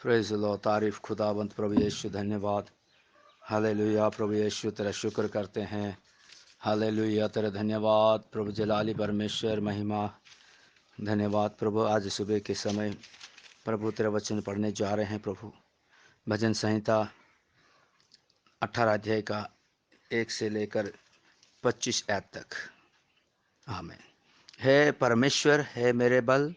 Praise the Lord. तारीफ़ खुदावंद प्रभु यीशु, धन्यवाद। हालेलुया प्रभु यीशु, तेरा शुक्र करते हैं। हालेलुया, तेरा धन्यवाद प्रभु जलाली परमेश्वर, महिमा। धन्यवाद प्रभु, आज सुबह के समय प्रभु तेरा वचन पढ़ने जा रहे हैं। प्रभु भजन संहिता 18 अध्याय का 1 से लेकर 25 ऐत तक। आमीन। हे परमेश्वर, हे मेरे बल,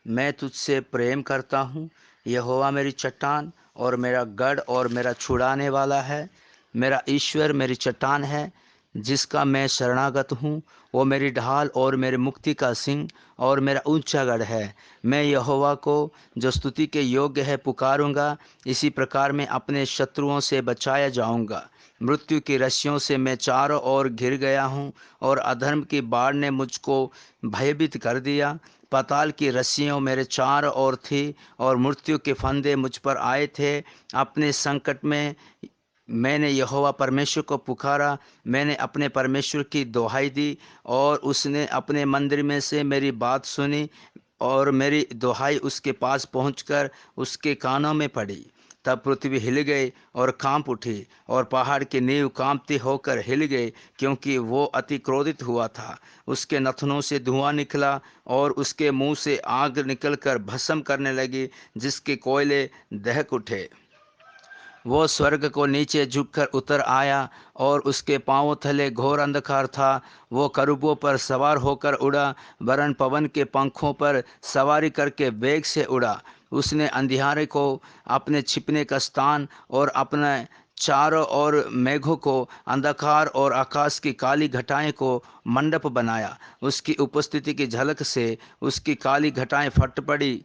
मैं तुझसे प्रेम करता हूँ। यहोवा मेरी चट्टान और मेरा गढ़ और मेरा छुड़ाने वाला है। मेरा ईश्वर मेरी चट्टान है, जिसका मैं शरणागत हूँ। वो मेरी ढाल और मेरे मुक्ति का सिंह और मेरा ऊंचा गढ़ है। मैं यहोवा को, जो स्तुति के योग्य है, पुकारूंगा। इसी प्रकार मैं अपने शत्रुओं से बचाया जाऊंगा। मृत्यु की रस्सियों से मैं चारों ओर घिर गया हूँ, और अधर्म की बाढ़ ने मुझको भयभीत कर दिया। पाताल की रस्सियाँ मेरे चारों ओर थी, और मृत्यु के फंदे मुझ पर आए थे। अपने संकट में मैंने यहोवा परमेश्वर को पुकारा। मैंने अपने परमेश्वर की दुहाई दी, और उसने अपने मंदिर में से मेरी बात सुनी, और मेरी दुहाई उसके पास पहुंचकर उसके कानों में पड़ी। तब पृथ्वी हिल गई और कांप उठी, और पहाड़ की नींव कांपती होकर हिल गई, क्योंकि वो अति क्रोधित हुआ था। उसके नथनों से धुआं निकला, और उसके मुंह से आग निकलकर भस्म करने लगी, जिसके कोयले दहक उठे। वो स्वर्ग को नीचे झुककर उतर आया, और उसके पांवों तले घोर अंधकार था। वो करूबों पर सवार होकर उड़ा, वरन पवन के पंखों पर सवारी करके वेग से उड़ा। उसने अंधियारे को अपने छिपने का स्थान, और अपने चारों ओर मेघों को अंधकार, और आकाश की काली घटाएं को मंडप बनाया। उसकी उपस्थिति की झलक से उसकी काली घटाएं फट पड़ी,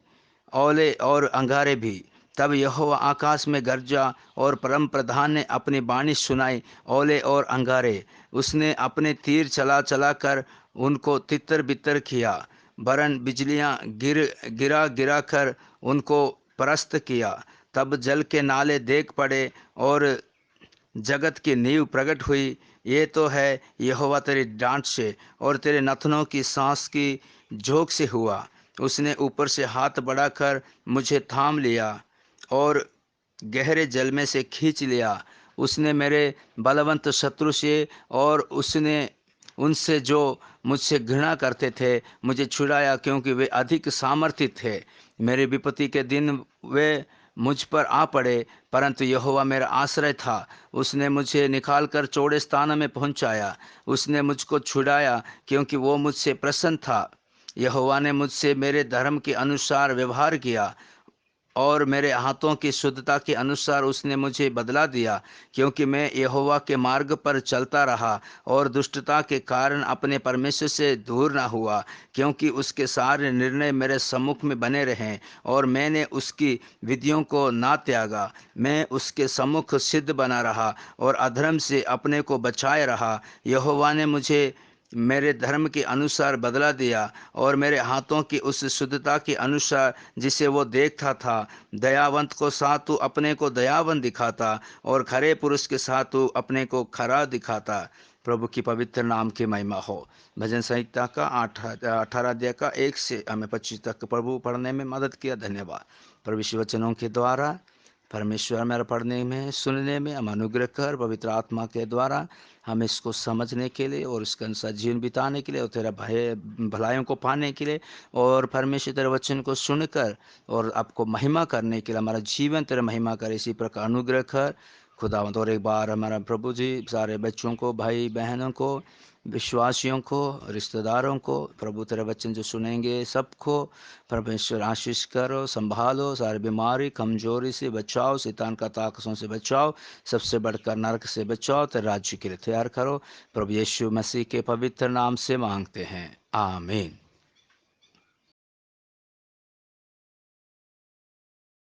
ओले और अंगारे भी। तब यहोवा आकाश में गरजा, और परम प्रधान ने अपनी बाणी सुनाई। ओले और अंगारे, उसने अपने तीर चला चला कर उनको तितर बितर किया, वरन बिजलियां गिरा गिरा कर उनको परस्त किया। तब जल के नाले देख पड़े, और जगत की नींव प्रकट हुई। ये तो है यहोवा तेरी डांट से और तेरे नथनों की सांस की झोंक से हुआ। उसने ऊपर से हाथ बढ़ाकर मुझे थाम लिया, और गहरे जल में से खींच लिया। उसने मेरे बलवंत शत्रु से, और उसने उनसे जो मुझसे घृणा करते थे, मुझे छुड़ाया, क्योंकि वे अधिक सामर्थी थे। मेरी विपत्ति के दिन वे मुझ पर आ पड़े, परंतु यहोवा मेरा आश्रय था। उसने मुझे निकालकर चौड़े स्थान में पहुंचाया। उसने मुझको छुड़ाया, क्योंकि वो मुझसे प्रसन्न था। यहोवा ने मुझसे मेरे धर्म के अनुसार व्यवहार किया, और मेरे हाथों की शुद्धता के अनुसार उसने मुझे बदला दिया। क्योंकि मैं यहोवा के मार्ग पर चलता रहा, और दुष्टता के कारण अपने परमेश्वर से दूर न हुआ। क्योंकि उसके सारे निर्णय मेरे सम्मुख में बने रहें, और मैंने उसकी विधियों को ना त्यागा। मैं उसके सम्मुख सिद्ध बना रहा, और अधर्म से अपने को बचाए रहा। यहोवा ने मुझे मेरे धर्म के अनुसार बदला दिया, और मेरे हाथों की उस शुद्धता के अनुसार जिसे वो देखता था। दयावंत को साथ तू अपने को दयावंत दिखाता, और खरे पुरुष के साथ तू अपने को खरा दिखाता। प्रभु की पवित्र नाम की महिमा हो। भजन संहिता का 18 अध्याय का 1 से हमें 25 तक प्रभु पढ़ने में मदद किया। धन्यवाद। प्रभु इस वचनों के द्वारा परमेश्वर मेरा पढ़ने में, सुनने में हम अनुग्रह कर, पवित्र आत्मा के द्वारा हम इसको समझने के लिए और इसके अनुसार जीवन बिताने के लिए, और तेरा भय भलाइयों को पाने के लिए, और परमेश्वर तेरे वचन को सुनकर और आपको महिमा करने के लिए हमारा जीवन तेरा महिमा करे। इसी प्रकार अनुग्रह कर खुदावंद। और एक बार हमारा प्रभु जी सारे बच्चों को, भाई बहनों को, विश्वासियों को, रिश्तेदारों को, प्रभु तेरे वचन जो सुनेंगे सबको परमेश्वर आशीष करो, संभालो, सारी बीमारी कमजोरी से बचाओ, शैतान का ताकतों से बचाओ, सबसे बढ़कर नरक से बचाओ, तेरे राज्य के लिए तैयार करो। प्रभु यीशु मसीह के पवित्र नाम से मांगते हैं, आमीन।